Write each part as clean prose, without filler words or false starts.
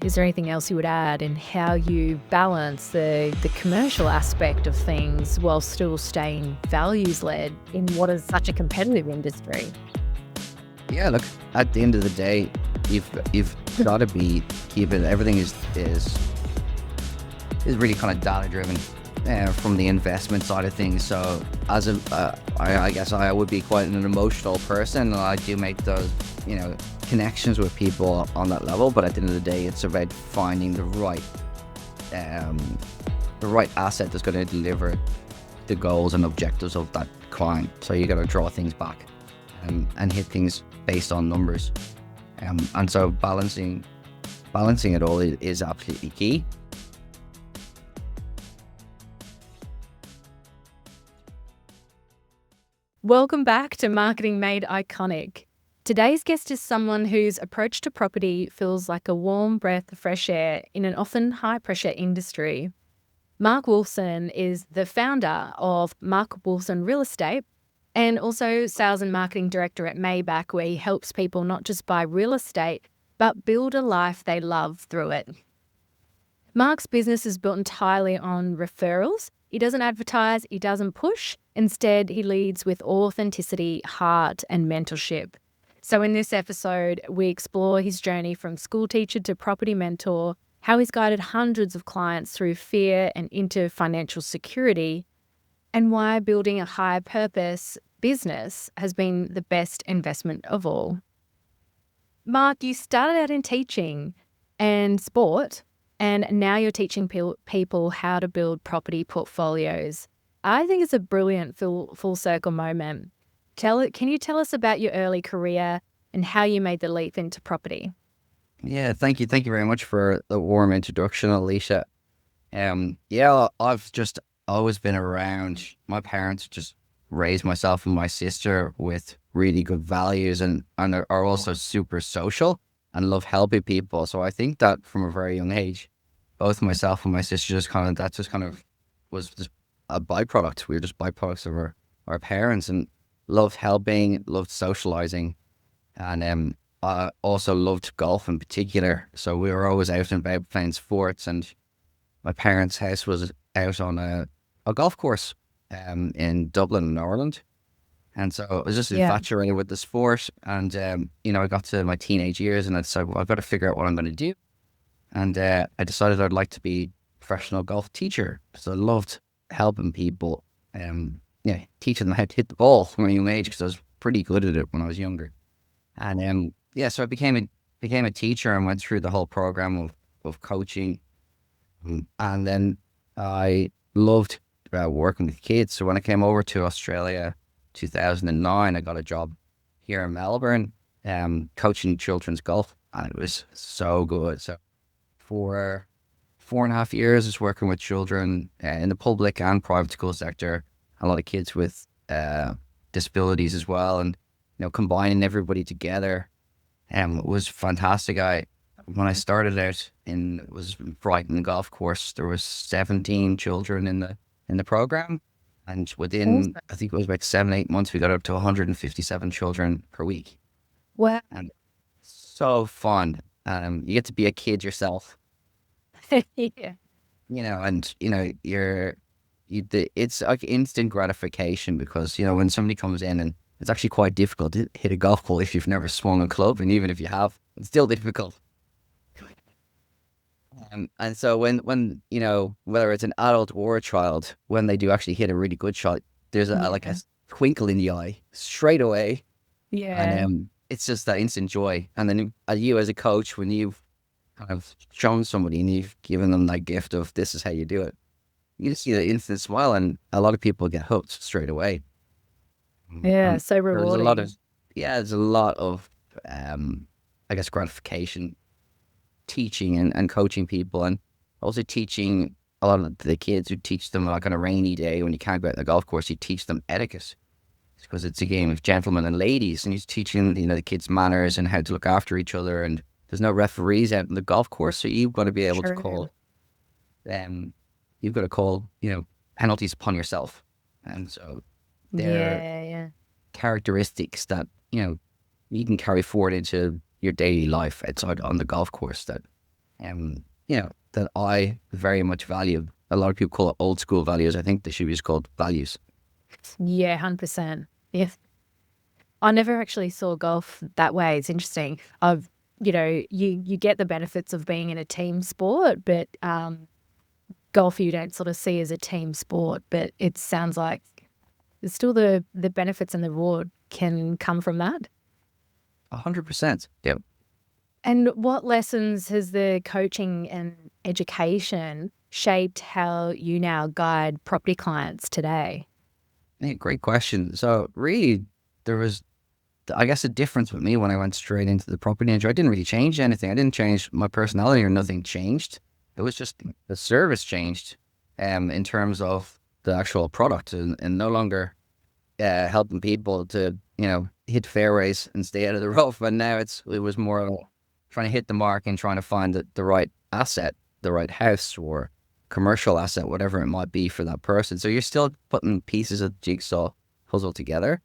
Is there anything else you would add in how you balance the commercial aspect of things while still staying values-led in what is such a competitive industry? Yeah, look, at the end of the day, you've got to be keeping everything is really kind of data driven from the investment side of things. So I guess I would be quite an emotional person, and I do make those connections with people on that level. But at the end of the day, it's about finding the right asset that's going to deliver the goals and objectives of that client. So you got to draw things back and hit things based on numbers. And so balancing it all is absolutely key. Welcome back to Marketing Made Iconic. Today's guest is someone whose approach to property feels like a warm breath of fresh air in an often high-pressure industry. Marc Woolfson is the founder of Marc Woolfson Real Estate and also Sales and Marketing Director at Maybach, where he helps people not just buy real estate, but build a life they love through it. Marc's business is built entirely on referrals. He doesn't advertise, he doesn't push. Instead, he leads with authenticity, heart, and mentorship. So in this episode, we explore his journey from school teacher to property mentor, how he's guided hundreds of clients through fear and into financial security, and why building a high purpose business has been the best investment of all. Marc, you started out in teaching and sport, and now you're teaching people how to build property portfolios. I think it's a brilliant full circle moment. Can you tell us about your early career and how you made the leap into property? Yeah, thank you very much for the warm introduction, Alicia. I've just always been around. My parents just raised myself and my sister with really good values and are also super social and love helping people. So I think that from a very young age, both myself and my sister was just a byproduct. We were just byproducts of our parents, and loved helping, loved socializing, and I also loved golf in particular. So we were always out and about playing sports, and my parents' house was out on a golf course in Dublin in Ireland. And so I was just Yeah. infatuated with the sport. And, I got to my teenage years and I decided, well, I've got to figure out what I'm going to do. And I decided I'd like to be a professional golf teacher. So I loved helping people, teaching them how to hit the ball from a young age, because I was pretty good at it when I was younger. And so I became a teacher and went through the whole program of coaching. And then I loved working with kids. So when I came over to Australia, 2009, I got a job here in Melbourne, coaching children's golf, and it was so good. So for 4.5 years, I was working with children in the public and private school sector, a lot of kids with disabilities as well, and combining everybody together was fantastic. When I started out it was Brighton golf course, there was 17 children in the program, and within, I think it was about 7-8 months, we got up to 157 children per week. Wow. And so fun. You get to be a kid yourself, Yeah. and it's like instant gratification, because when somebody comes in, and it's actually quite difficult to hit a golf ball if you've never swung a club, and even if you have, it's still difficult. And so when whether it's an adult or a child, when they do actually hit a really good shot, there's like a twinkle in the eye straight away, Yeah. and it's just that instant joy. And then you as a coach, when you've kind of shown somebody and you've given them that gift of this is how you do it, you just see the instant smile, and a lot of people get hooked straight away. Yeah, And so rewarding. there's a lot of I guess gratification teaching and coaching people, and also teaching a lot of the kids. Who teach them, like on a rainy day when you can't go out on the golf course, you teach them etiquette, because it's a game of gentlemen and ladies, and you're teaching the kids manners and how to look after each other. And there's no referees out on the golf course, so you've got to be able to call penalties upon yourself. And so they're Yeah. characteristics that you can carry forward into your daily life outside on the golf course, that that I very much value. A lot of people call it old school values. I think they should be just called values. Yeah, 100%. Yeah. I never actually saw golf that way. It's interesting. You get the benefits of being in a team sport, but golf you don't sort of see as a team sport. But it sounds like there's still the benefits and the reward can come from that. 100%. Yeah. And what lessons has the coaching and education shaped how you now guide property clients today? Yeah, great question. So really, there was, I guess, a difference with me when I went straight into the property industry. I didn't really change anything. I didn't change my personality or nothing changed. It was just the service changed, in terms of the actual product, and no longer helping people to, hit fairways and stay out of the rough. But now it was more of trying to hit the mark and trying to find the right asset, the right house or commercial asset, whatever it might be for that person. So you're still putting pieces of the jigsaw puzzle together,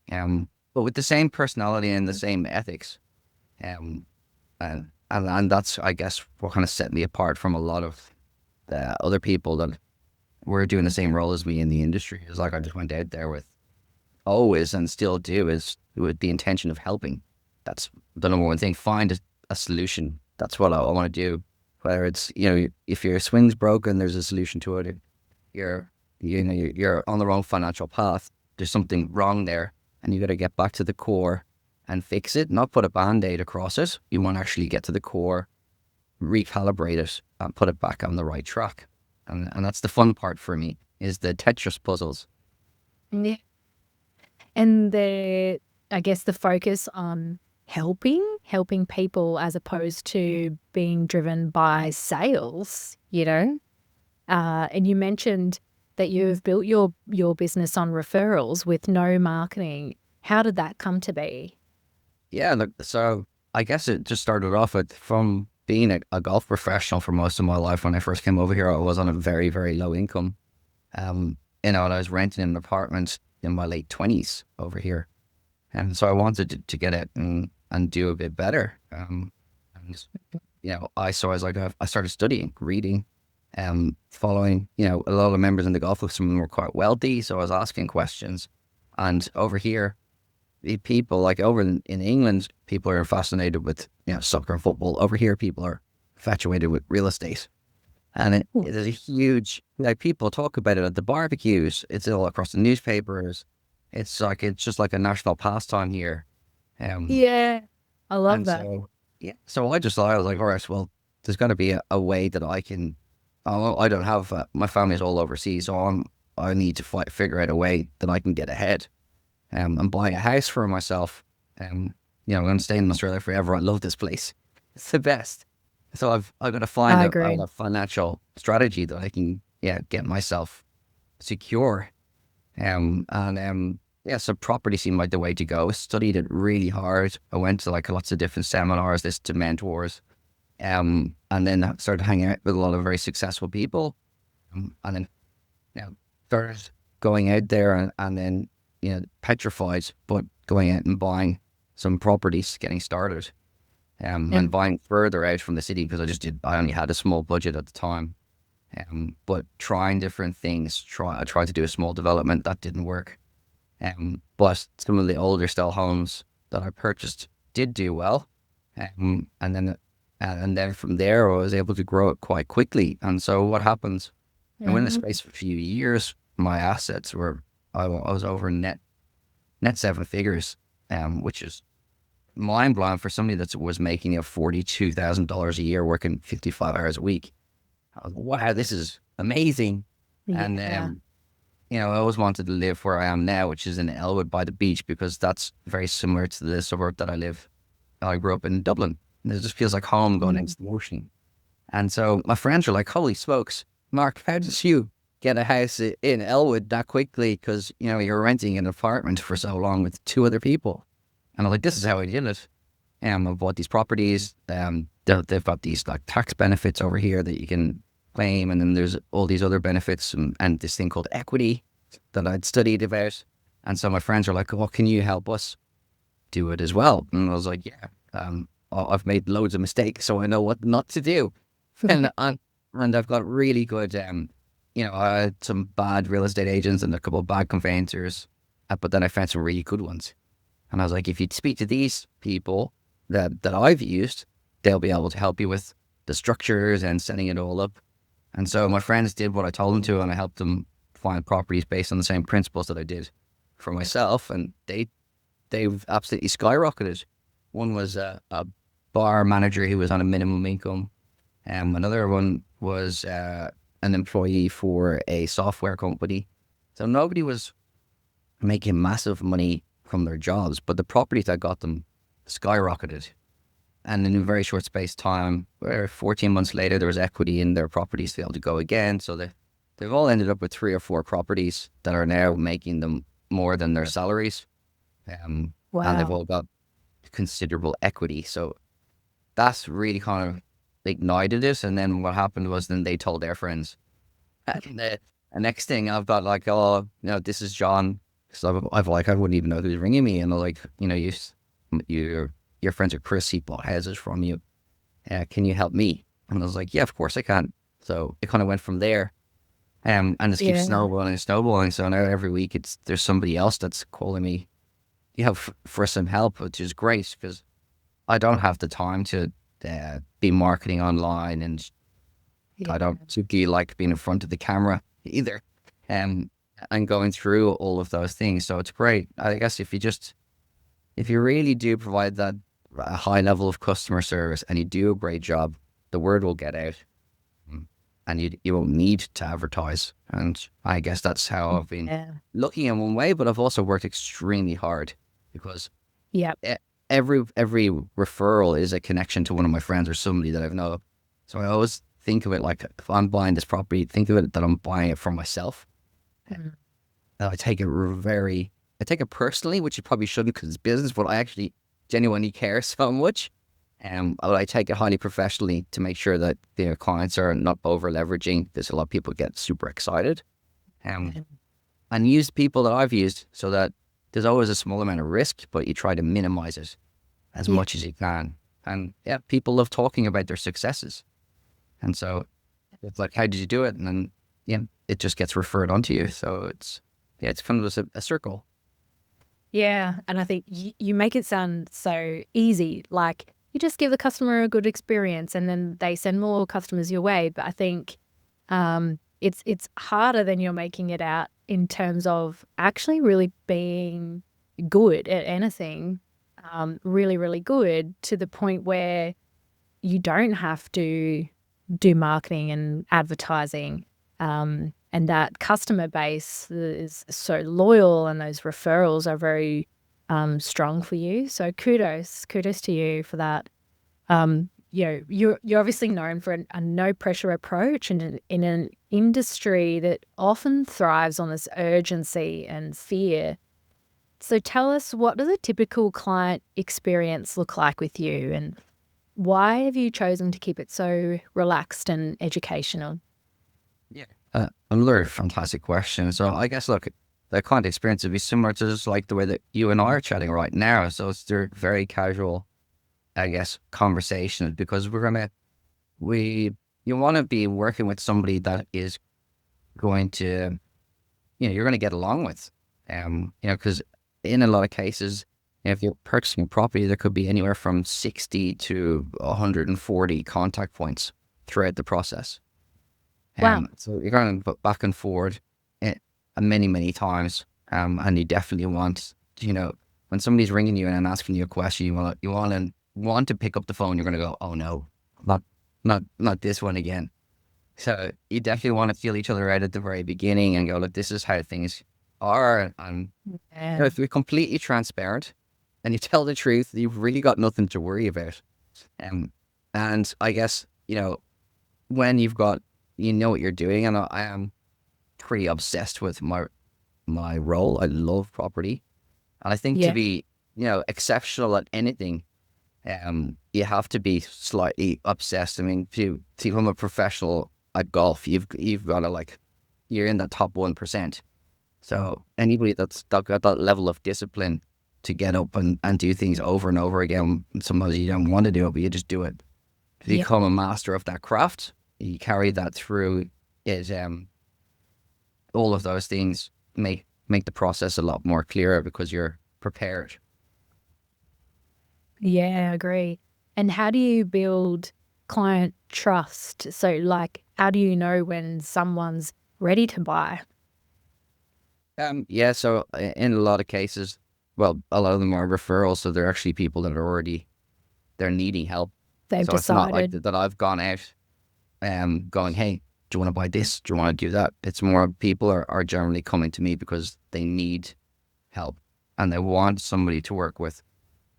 but with the same personality and the same ethics. Um, and that's, I guess, what kind of set me apart from a lot of the other people that were doing the same role as me in the industry. Is like I just went out there with always, and still do, is with the intention of helping. That's the number one thing. Find a solution. That's what I want to do. Whether it's, if your swing's broken, there's a solution to it. If you're on the wrong financial path, there's something wrong there, and you got to get back to the core and fix it, not put a band-aid across it. You want to actually get to the core, recalibrate it, and put it back on the right track. And that's the fun part for me, is the Tetris puzzles. Yeah. And I guess the focus on helping people as opposed to being driven by sales, and you mentioned that you've built your business on referrals with no marketing. How did that come to be? Yeah, look, so I guess it just started off from being a golf professional for most of my life. When I first came over here, I was on a very, very low income. And I was renting an apartment in my late 20s over here. And so I wanted to get it and do a bit better. And, I started studying, reading, following, a lot of members in the golf club. Some of them were quite wealthy. So I was asking questions. And over here, the people, like over in England, people are fascinated with, soccer and football. Over here, people are infatuated with real estate. And it is a huge, people talk about it at the barbecues. It's all across the newspapers. It's just like a national pastime here. Yeah, I love And that. so, yeah, so I was like, all right, well, there's got to be a way that I can, I don't have, my family's all overseas. So I need to figure out a way that I can get ahead, and buy a house for myself. I'm going to stay in Australia forever. I love this place. It's the best. So I've got to find I a agree. financial strategy that I can, get myself secure. So property seemed like the way to go. I studied it really hard. I went to like lots of different seminars, listened to mentors, and then I started hanging out with a lot of very successful people, and then, started going out there, and then, petrified, but going out and buying some properties, getting started, and And buying further out from the city, because I only had a small budget at the time. But trying different things, I tried to do a small development that didn't work. But some of the older style homes that I purchased did do well. And then from there, I was able to grow it quite quickly. And so what happens, and within the Mhm. space of a few years, my assets were, I was over net seven figures, which is mind blowing for somebody that was making $42,000 a year, working 55 hours a week. I was like, wow, this is amazing. And Yeah. I always wanted to live where I am now, which is in Elwood by the beach, because that's very similar to the suburb that I live. I grew up in Dublin, and it just feels like home going Mm. into the ocean. And so my friends were like, holy smokes, Mark, how did you get a house in Elwood that quickly? Because, you're renting an apartment for so long with two other people. And I'm like, this is how I did it. I bought these properties. They've got these like tax benefits over here that you can claim. And then there's all these other benefits, and this thing called equity that I'd studied about. And so my friends were like, oh, can you help us do it as well? And I was like, yeah, I've made loads of mistakes, so I know what not to do. and and I've got really good, I had some bad real estate agents and a couple of bad conveyancers, but then I found some really good ones. And I was like, if you speak to these people that I've used, they'll be able to help you with the structures and setting it all up. And so my friends did what I told them to, and I helped them find properties based on the same principles that I did for myself, and they've absolutely skyrocketed. One was a bar manager who was on a minimum income. Another one was an employee for a software company. So nobody was making massive money from their jobs, but the properties that got them skyrocketed. And in a very short space of time, where 14 months later, there was equity in their properties to be able to go again. So they've all ended up with 3 or 4 properties that are now making them more than their salaries. And they've Wow. all got considerable equity. So that's really kind of ignited it. And then what happened was then they told their friends. And the next thing I've got like, oh, this is John. So I've like, I wouldn't even know who's ringing me. And they're like, your friends are Chris, he bought houses from you. Can you help me? And I was like, yeah, of course I can. So it kind of went from there. And just keeps Yeah. snowballing and snowballing. So now every week there's somebody else that's calling me, for some help, which is great because I don't have the time to be marketing online, and I Yeah. don't particularly like being in front of the camera either. Um, and going through all of those things. So it's great. I guess if you really do provide that a high level of customer service and you do a great job, the word will get out. Mm. And you won't need to advertise. And I guess that's how I've been Yeah. looking in one way, but I've also worked extremely hard because Yep. every referral is a connection to one of my friends or somebody that I've known. So I always think of it like, if I'm buying this property, think of it that I'm buying it for myself. Mm. I take I take it personally, which you probably shouldn't because it's business, but I actually genuinely care so much. I take it highly professionally to make sure that their clients are not over leveraging. There's a lot of people get super excited. Um, and use people that I've used so that there's always a small amount of risk, but you try to minimize it as Yeah. much as you can. And yeah, people love talking about their successes. And so it's like, how did you do it? And then, yeah, it just gets referred onto you. So it's kind of a circle. Yeah. And I think you make it sound so easy. Like you just give the customer a good experience and then they send more customers your way. But I think it's harder than you're making it out in terms of actually really being good at anything, really, really good to the point where you don't have to do marketing and advertising. And that customer base is so loyal and those referrals are very strong for you. So kudos to you for that. You're obviously known for a no pressure approach and in an industry that often thrives on this urgency and fear. So tell us, what does a typical client experience look like with you, and why have you chosen to keep it so relaxed and educational? Yeah. Another fantastic question. So I guess, look, the client experience would be similar to just like the way that you and I are chatting right now. So they're very casual, I guess, conversations because you want to be working with somebody that is going to, you're going to get along with. Because in a lot of cases, if you're purchasing a property, there could be anywhere from 60 to 140 contact points throughout the process. Wow. So you're going to put back and forward many, many times. And you definitely want, when somebody's ringing you and asking you a question, you want to pick up the phone. You're going to go, oh no, not, not this one again. So you definitely want to feel each other out at the very beginning and go, look, this is how things are. And Yeah. if you're completely transparent and you tell the truth, you've really got nothing to worry about. And I guess, when you know what you're doing, and I am pretty obsessed with my role. I love property. And I think to Yeah. be, exceptional at anything, you have to be slightly obsessed. I mean, to become a professional at golf, you've got to you're in that top 1%. So anybody that's got that level of discipline to get up and do things over and over again, sometimes you don't want to do it, but you just do it. to Yeah. become a master of that craft. You carry that through. Is all of those things make the process a lot more clearer because you're prepared. Yeah, I agree. And how do you build client trust? So, like, how do you know when someone's ready to buy? Yeah, so in a lot of cases, well, a lot of them are referrals, so they're actually people that are already they're needing help. They've So it's not like decided. that I've gone out going, hey, do you want to buy this? Do you want to do that? It's more people are generally coming to me because they need help and they want somebody to work with.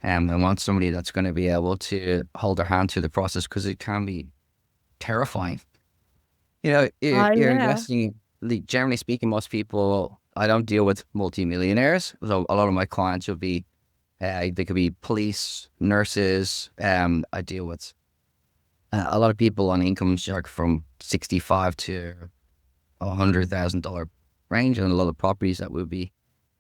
They want somebody that's going to be able to hold their hand through the process because it can be terrifying. You know, Oh, you're yeah. investing, generally speaking, most people, I don't deal with multimillionaires. So a lot of my clients will be, they could be police, nurses. I deal with a lot of people on incomes like from 65 to $100,000 range, and a lot of properties that we'll be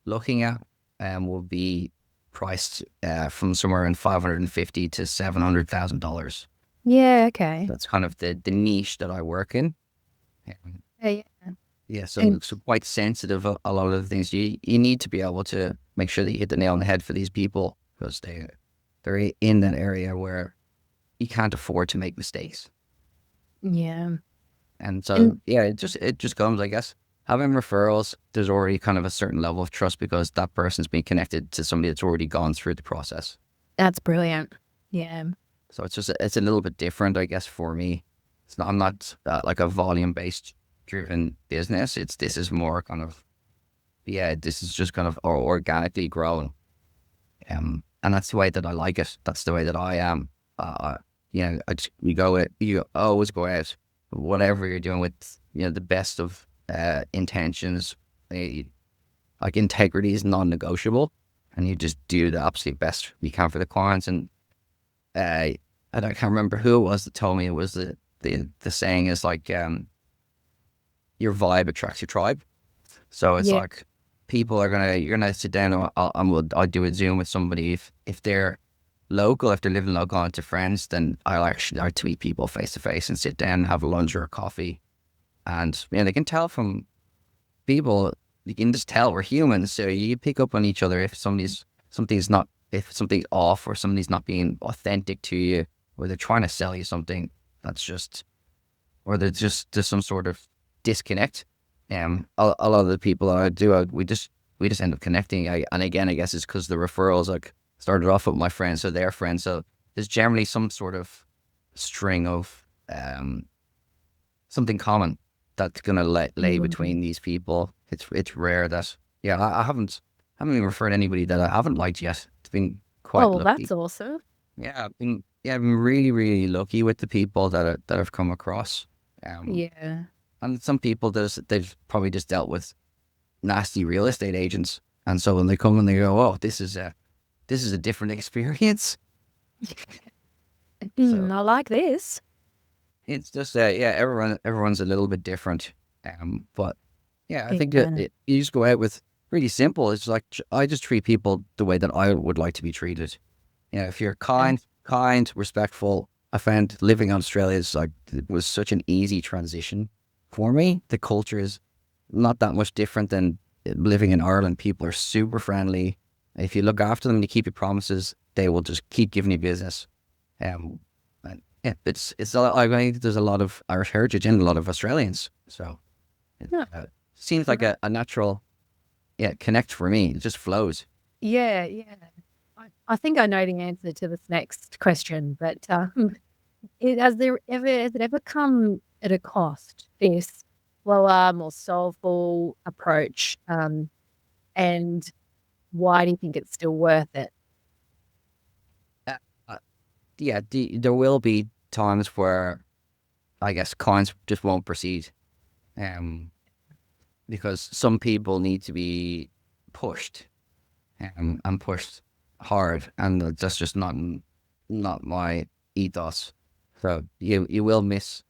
looking at will be priced from somewhere in 550 to $700,000. Yeah, okay. That's kind of the niche that I work in. Um, Yeah, yeah. yeah, so And it's quite sensitive. A lot of the things you need to be able to make sure that you hit the nail on the head for these people because they're in that area where you can't afford to make mistakes. yeah. And so, And yeah, it just comes, I guess, having referrals, there's already kind of a certain level of trust because that person's been connected to somebody that's already gone through the process. that's brilliant. Yeah. So it's a little bit different, I guess, for me. I'm not like a volume based driven business. This is more kind of, yeah, this is just kind of organically grown. And that's the way that I like it. That's the way that I am. You always go out, whatever you're doing with, the best of intentions. Uh, like integrity is non-negotiable, and you just do the absolute best you can for the clients. And I can't remember who it was that told me it was the saying is like your vibe attracts your tribe. So it's Yeah. like people you're gonna sit down and I'll do a Zoom with somebody if they're local, if they're living local and to friends, then I tweet people face to face and sit down and have a lunch or a coffee. And they can tell from people, you can just tell we're humans. So you pick up on each other if something's not if something's off or somebody's not being authentic to you or they're trying to sell you something that's just or there's some sort of disconnect. A lot of the people that I do, we just end up connecting. And again, I guess it's because the referrals like started off with my friends, so their friends. So there's generally some sort of string of something common that's gonna lay Mm. between these people. It's rare that I haven't even referred anybody that I haven't liked yet. It's been Oh, quite well, that's lucky. awesome. I've been really really lucky with the people that I've come across. Um, Yeah. and some people they've probably just dealt with nasty real estate agents, and so when they come and they go, oh, this is a different experience. So I like this. it's just everyone's a little bit different. But yeah, I think Yeah. you just go out with really simple. It's like I just treat people the way that I would like to be treated. If you're Yeah. kind, respectful. I found living in Australia is like it was such an easy transition for me. The culture is not that much different than living in Ireland. People are super friendly. If you look after them and you keep your promises, they will just keep giving you business. Um, and yeah, it's a lot, I think there's a lot of Irish heritage and a lot of Australians. So it No, seems like right. a natural connect for me. It just flows. Yeah, yeah. I think I know the answer to this next question, but has it ever come at a cost, this slower, more soulful approach? And why do you think it's still worth it? Uh, uh, there will be times where I guess clients just won't proceed. Um, because some people need to be pushed and pushed hard, and that's just not my ethos. So you will miss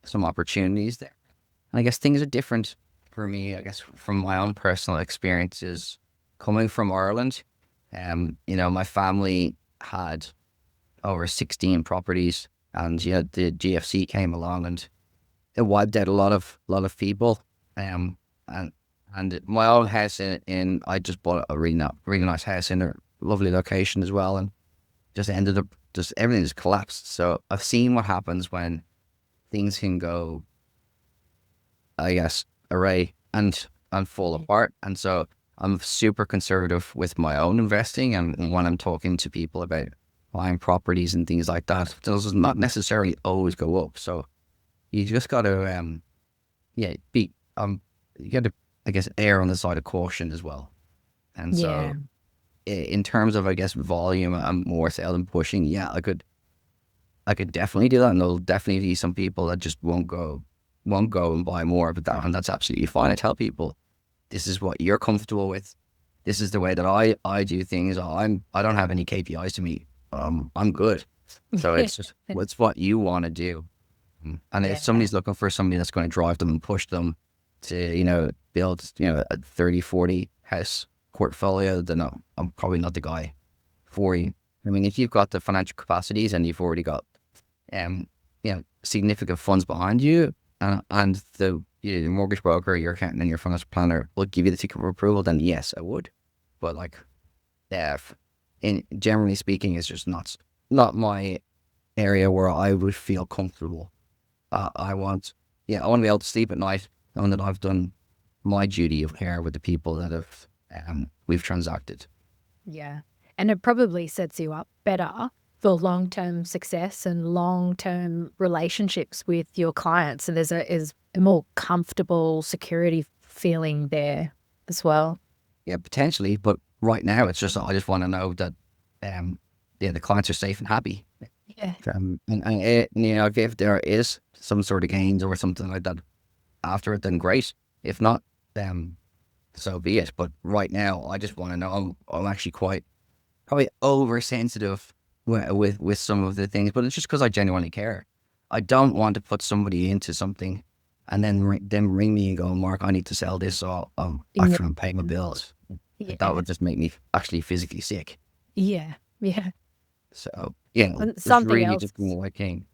some opportunities there. And I guess things are different for me. I guess from my own personal experiences coming from Ireland. My family had over 16 properties. and the GFC came along and it wiped out a lot of people. Um, and my own house in I just bought a really nice house in a lovely location as well, and just ended up just everything just collapsed. So I've seen what happens when things can go, I guess, array and fall apart. And so I'm super conservative with my own investing, and when I'm talking to people about buying properties and things like that, those not necessarily always go up. So you just got to yeah be you got to, I guess, err on the side of caution as well. And Yeah. so in terms of, I guess, volume, I'm more seldom pushing. Yeah, I could definitely do that, and there'll definitely be some people that just won't go and buy more. But that's absolutely fine. I tell people, this is what you're comfortable with. This is the way that I do things. I don't have any KPIs to meet. I'm good. So it's just what's what you want to do. And if Yeah. somebody's looking for somebody that's going to drive them and push them to, build, a 30, 40 house portfolio, then no, I'm probably not the guy for you. I mean, if you've got the financial capacities and you've already got, significant funds behind you, and the mortgage broker, your accountant, and your financial planner will give you the ticket of approval, then yes, I would. But like, generally speaking, it's just not my area where I would feel comfortable. I want, I want to be able to sleep at night knowing that I've done my duty of care with the people that we've transacted. Yeah. And it probably sets you up better for long-term success and long-term relationships with your clients. And is a more comfortable security feeling there as well. Yeah, potentially, but right now it's just I just want to know that, the clients are safe and happy. Yeah. If there is some sort of gains or something like that after it, then great. If not, so be it. But right now, I just want to know. I'm actually quite probably oversensitive with some of the things, but it's just because I genuinely care. I don't want to put somebody into something and then ring me and go, Mark, I need to sell this, so I Yeah. can pay my bills. That Yeah. would just make me actually physically sick. Yeah. Yeah. So And just something really else. just being what king.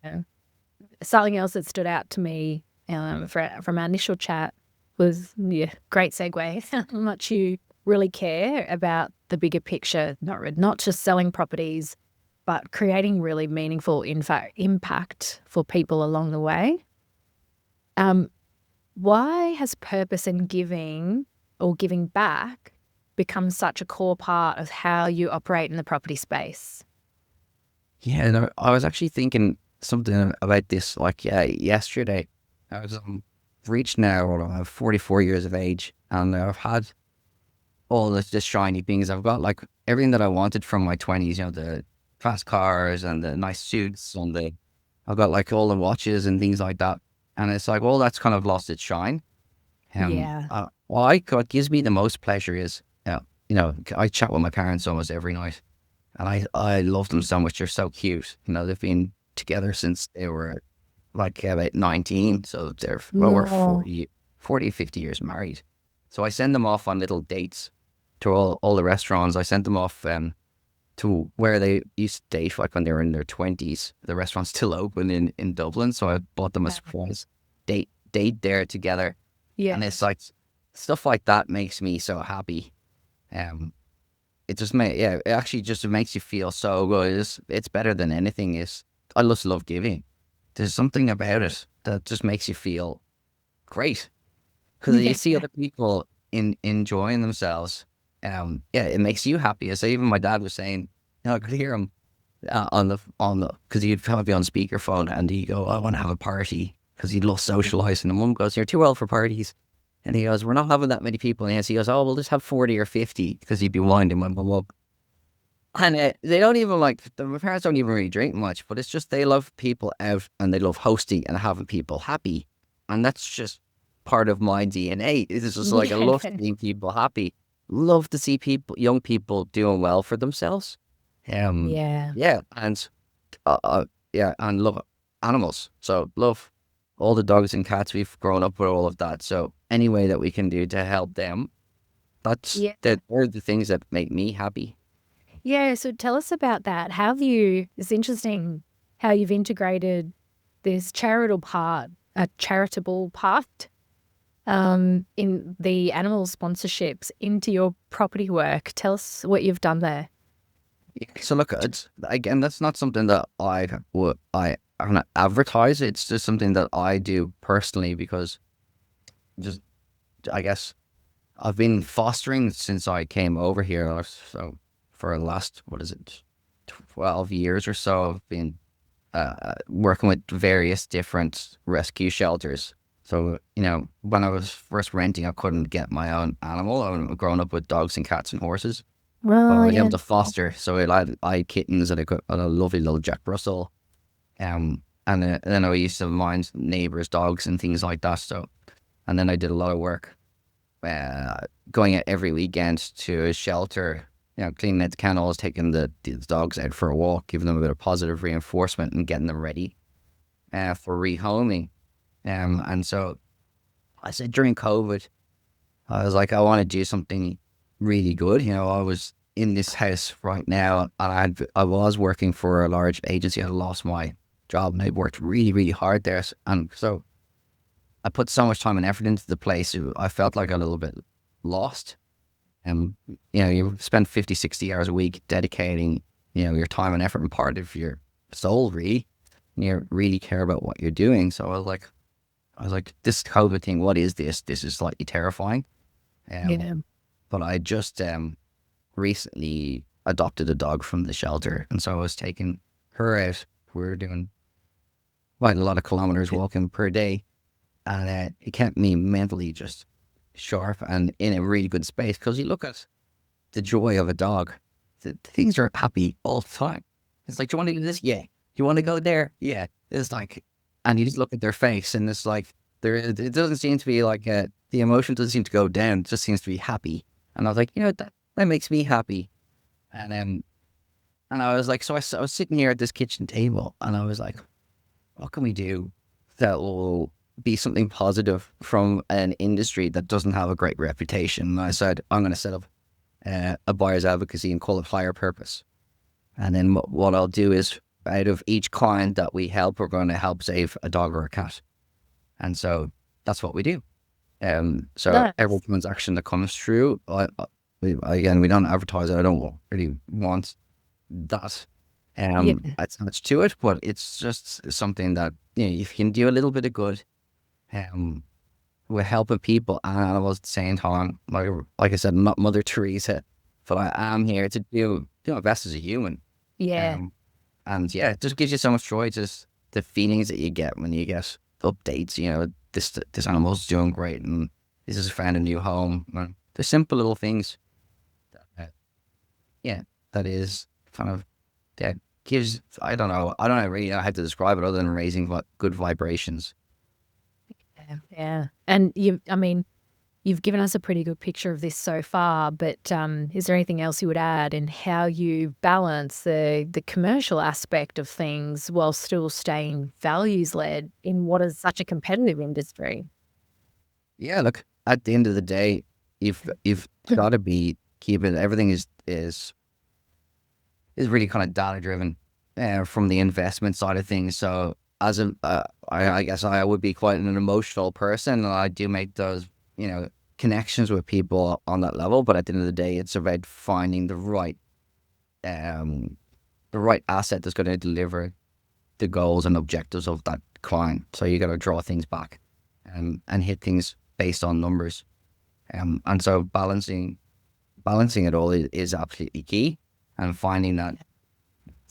Yeah. Something else that stood out to me from our initial chat was, great segue, how much you really care about the bigger picture, not just selling properties, but creating really meaningful impact for people along the way. Why has purpose and giving or giving back become such a core part of how you operate in the property space? Yeah, no, I was actually thinking something about this like yesterday. I was reached now, or I'm 44 years of age, and I've had all this shiny things. I've got like everything that I wanted from my 20s, the fast cars and the nice suits, and I've got like all the watches and things like that. And it's like, well, that's kind of lost its shine. Yeah. What gives me the most pleasure is, I chat with my parents almost every night, and I love them so much. They're so cute. They've been together since they were like about 19. So we're No. 50 years married. So I send them off on little dates to all the restaurants. I sent them off to where they used to date like when they were in their 20s. The restaurant's still open in Dublin. So I bought them a surprise date there together. Yeah. And it's like stuff like that makes me so happy. Um, it actually just makes you feel so good. It's better than anything. I just love giving. There's something about it that just makes you feel great because you see Yeah. other people enjoying themselves. It makes you happy. As even my dad was saying, I could hear him on the because he'd probably be on speakerphone and he'd go, I want to have a party because he'd love socializing. And mum goes, you're too old for parties. And he goes, we're not having that many people. And he goes, oh, we'll just have 40 or 50 because he'd be winding my mum up. And they don't even my parents don't even really drink much, but it's just they love people out and they love hosting and having people happy. And that's just part of my DNA. It's just like I love Yeah. seeing people happy. Love to see young people doing well for themselves. Yeah. Yeah, and and love animals. So love all the dogs and cats. We've grown up with all of that. So any way that we can do to help them, Yeah. they're the things that make me happy. Yeah. So tell us about that. It's interesting. how you've integrated this charitable part in the animal sponsorships into your property work. Tell us what you've done there. So look, it's again, that's not something that I haven't advertise. It's just something that I do personally because just I guess I've been fostering since I came over here. So for the last, what is it, 12 years or so, I've been working with various different rescue shelters. So, when I was first renting, I couldn't get my own animal. I'm growing up with dogs and cats and horses. But Oh, I was yeah. able to foster. So I had kittens and a lovely little Jack Russell. And then I used to mind neighbors' dogs and things like that. So, and then I did a lot of work going out every weekend to a shelter, cleaning out the kennels, taking the dogs out for a walk, giving them a bit of positive reinforcement and getting them ready for rehoming. And so I said during COVID, I was like, I want to do something really good. I was in this house right now and I was working for a large agency. I lost my job and I worked really, really hard there. And so I put so much time and effort into the place. I felt like a little bit lost. You spend 50, 60 hours a week dedicating, your time and effort and part of your soul, really. And you really care about what you're doing. So I was like, this COVID thing, what is this? This is slightly terrifying. Um, Yeah. but I just recently adopted a dog from the shelter. And so I was taking her out. We were doing quite a lot of kilometers walking per day. And it kept me mentally just sharp and in a really good space. Because you look at the joy of a dog, the things are happy all the time. It's like, do you want to do this? Yeah. Do you want to go there? Yeah. It's like, and you just look at their face and it's like, it doesn't seem to be like, the emotion doesn't seem to go down. It just seems to be happy. And I was like, that makes me happy. And I was like, so I was sitting here at this kitchen table and I was like, what can we do that will be something positive from an industry that doesn't have a great reputation? And I said, I'm going to set up a buyer's advocacy and call it Higher Purpose. And then what I'll do is, out of each client that we help, we're going to help save a dog or a cat. And so that's what we do. So every Nice. transaction that comes through, again, we don't advertise it. I don't really want that Yeah. attached to it, but it's just something that, if you can do a little bit of good, um, we're helping people and animals at the same time. Like I said, I'm not Mother Teresa, but I am here to do my best as a human. Yeah. Um, and yeah, it just gives you so much joy. Just the feelings that you get when you get updates. This animal's doing great, and this has found a new home. And the simple little things. Yeah, that is kind of that gives. I don't know really know how to describe it other than raising good vibrations. Yeah. Yeah. And you've given us a pretty good picture of this so far, but is there anything else you would add in how you balance the commercial aspect of things while still staying values led in what is such a competitive industry? Yeah, look, at the end of the day, you've got to be keeping everything is really kind of data driven from the investment side of things. So as I guess I would be quite an emotional person, and I do make those connections with people on that level. But at the end of the day, it's about finding um, the right asset that's going to deliver the goals and objectives of that client. So you got to draw things back and hit things based on numbers. And so balancing it all is absolutely key, and finding that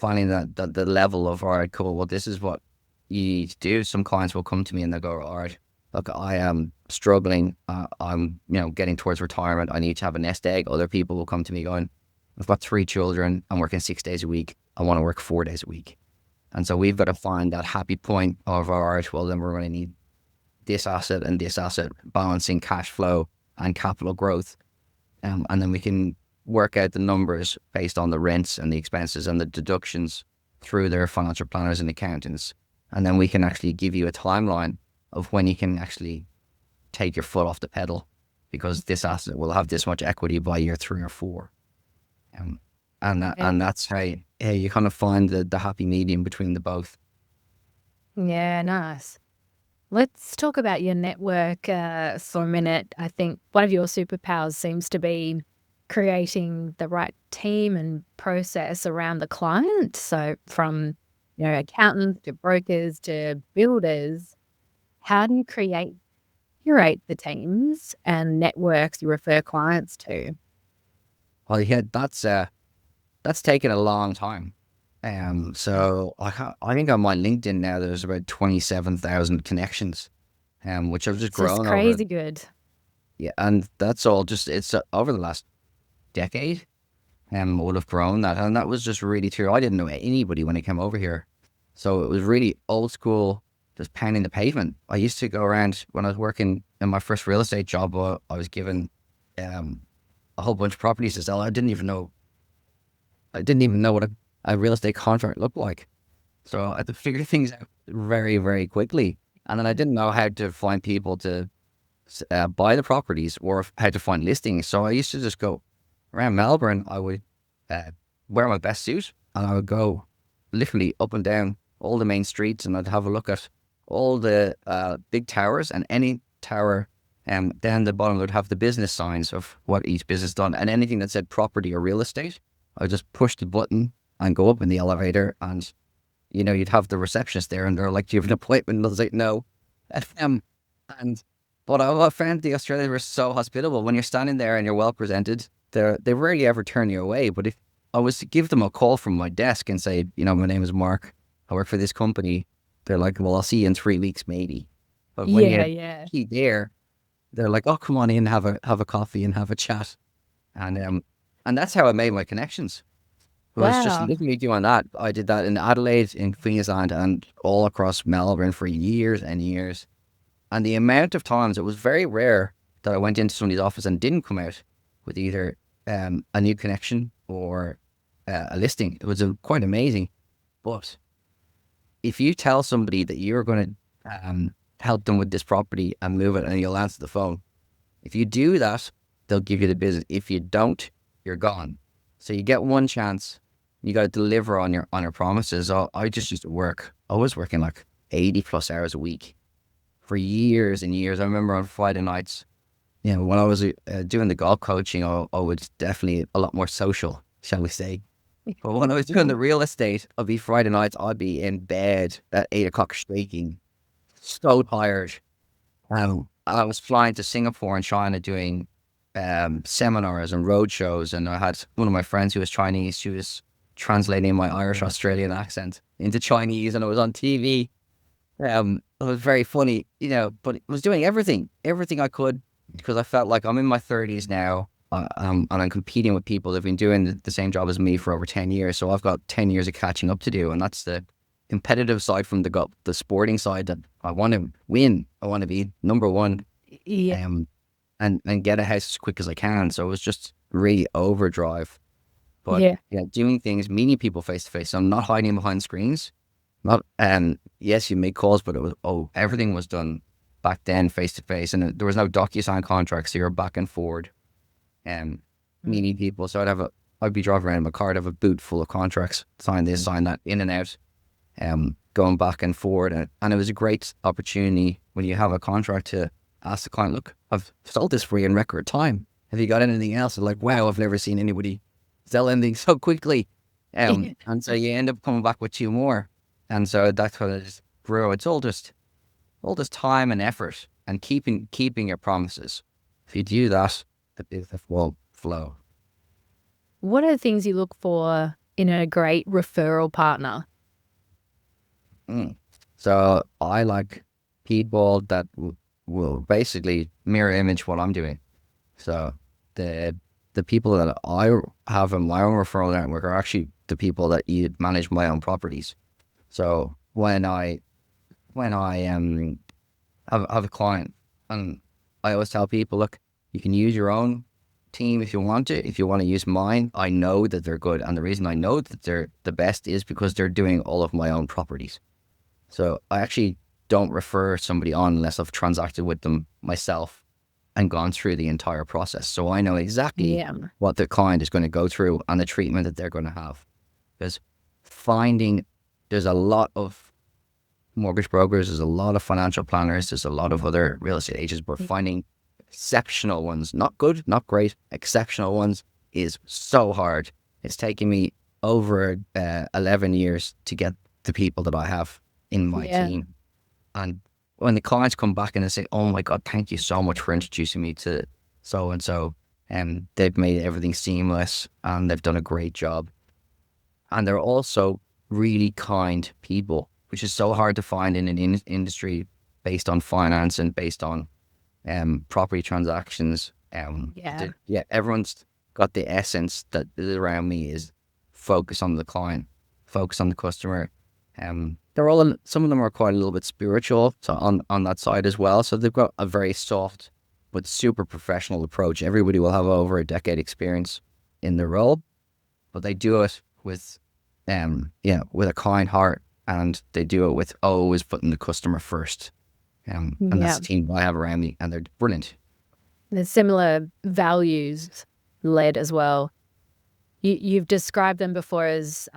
the level of, all right, cool, well, this is what you need to do. Some clients will come to me and they'll go, all right, look, I am struggling. I'm getting towards retirement. I need to have a nest egg. Other people will come to me going, I've got 3 children. I'm working 6 days a week. I want to work 4 days a week. And so we've got to find that happy point of, all right, well, then we're going to need this asset and this asset, balancing cash flow and capital growth. And then we can work out the numbers based on the rents and the expenses and the deductions through their financial planners and accountants. And then we can actually give you a timeline of when you can actually take your foot off the pedal, because this asset will have this much equity by year 3 or 4. Um, Yeah. and that's how you kind of find the happy medium between the both. Yeah, nice. Let's talk about your network for a minute. I think one of your superpowers seems to be creating the right team and process around the client. So from, accountants to brokers to builders, how do you curate the teams and networks you refer clients to? Well, yeah, that's taken a long time. So I think on my LinkedIn now there's about 27,000 connections, which I've just It's just grown over. crazy good. Yeah, and that's all just it's over the last decade. Would have grown that, and that was just really true. I didn't know anybody when I came over here, so it was really old school, just pounding the pavement. I used to go around when I was working in my first real estate job. I was given um, a whole bunch of properties to sell. I didn't even know what a real estate contract looked like. So I had to figure things out very, very quickly. And then I didn't know how to find people to buy the properties or how to find listings. So I used to just go around Melbourne. I would uh, wear my best suit and I would go literally up and down all the main streets and I'd have a look at all the big towers and any tower. Down the bottom would have the business signs of what each business done and anything that said property or real estate. I just push the button and go up in the elevator and you'd have the receptionist there and they're like, do you have an appointment? And I was like, no. Um, and, but I found the Australians were so hospitable. When you're standing there and you're well presented, they rarely ever turn you away. But if I was to give them a call from my desk and say, my name is Mark, I work for this company, they're like, well, I'll see you in 3 weeks, maybe. But when Yeah, you're yeah. there, they're like, oh, come on in, have a coffee and have a chat. And that's how I made my connections. It was just Wow. literally doing that. I did that in Adelaide, in Queensland, and all across Melbourne for years and years. And the amount of times, it was very rare that I went into somebody's office and didn't come out with either a new connection or a listing. It was quite amazing. But if you tell somebody that you're going to help them with this property and move it and you'll answer the phone, if you do that, they'll give you the business. If you don't, you're gone. So you get one chance. You got to deliver on your promises. I just used to work. I was working like 80 plus hours a week for years and years. I remember on Friday nights, when I was doing the golf coaching, I was definitely a lot more social, shall we say. But when I was doing the real estate, I'd be Friday nights, I'd be in bed at 8 o'clock shaking, so tired. I was flying to Singapore and China doing seminars and road shows, and I had one of my friends who was Chinese. She was translating my Irish Australian accent into Chinese, and I was on TV. It was very funny, but I was doing everything I could because I felt like I'm in my 30s now, and I'm competing with people that've been doing the same job as me for over 10 years. So I've got 10 years of catching up to do, and that's the competitive side from the sporting side that I want to win. I want to be number one. Yeah. Um, and get a house as quick as I can. So it was just really overdrive. But Yeah. yeah, doing things, meeting people face to face. So I'm not hiding behind screens. Not yes, you make calls, but it was everything was done back then face to face, and there was no DocuSign contracts. So you're back and forward, meeting people. So I'd be driving around in my car. I'd have a boot full of contracts, sign this, sign that, in and out, going back and forward, and it was a great opportunity when you have a contract to ask the client, look, I've sold this for you in record time. Have you got anything else? They're like, wow, I've never seen anybody sell anything so quickly. And so you end up coming back with two more. And so that's what it just grew. It's all just time and effort and keeping your promises. If you do that, the business will flow. What are the things you look for in a great referral partner? Mm. So I like people that will basically mirror image what I'm doing. So the people that I have in my own referral network are actually the people that manage my own properties. So when I have a client, and I always tell people, look, you can use your own team if you want to. If you want to use mine, I know that they're good, and the reason I know that they're the best is because they're doing all of my own properties. So I actually don't refer somebody on unless I've transacted with them myself. and gone through the entire process. So I know exactly Yeah. what the client is going to go through and the treatment that they're going to have. Because finding, there's a lot of mortgage brokers, there's a lot of financial planners, there's a lot of other real estate agents, but finding exceptional ones, not good, not great, exceptional ones is so hard. It's taken me over 11 years to get the people that I have in my Yeah. team. And when the clients come back and they say, "Oh my God, thank you so much for introducing me to so and so," and they've made everything seamless and they've done a great job. And they're also really kind people, which is so hard to find in an industry based on finance and based on property transactions. Yeah. Yeah, everyone's got the essence that is around me is focus on the client, focus on the customer. They're all, some of them are quite a little bit spiritual, so on that side as well. So they've got a very soft but super professional approach. Everybody will have over a decade experience in the role, but they do it with with a kind heart, and they do it with always putting the customer first. And that's Yeah. the team I have around me, and they're brilliant. There's similar values led as well. You've described them before as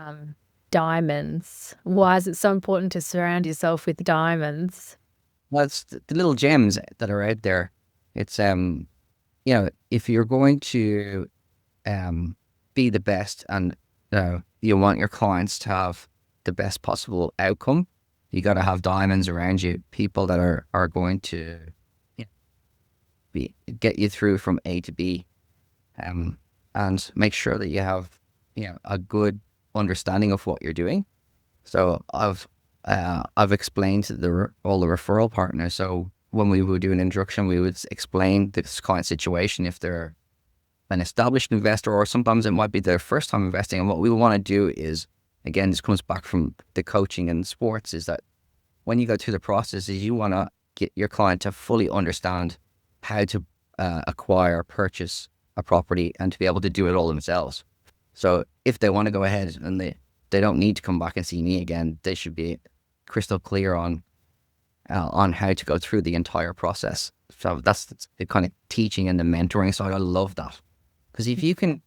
diamonds. Why is it so important to surround yourself with diamonds? Well, it's the little gems that are out there. It's if you're going to be the best, and you want your clients to have the best possible outcome, you got to have diamonds around you, people that are going to get you through from A to B, and make sure that you have a good understanding of what you're doing. So I've explained to all the referral partners. So when we would do an introduction, we would explain this client situation if they're an established investor, or sometimes it might be their first time investing. And what we want to do is, again, this comes back from the coaching and sports, is that when you go through the process, is you want to get your client to fully understand how to acquire, purchase a property, and to be able to do it all themselves. So if they want to go ahead and they don't need to come back and see me again, they should be crystal clear on how to go through the entire process. So that's the kind of teaching and the mentoring side. I love that, because if you can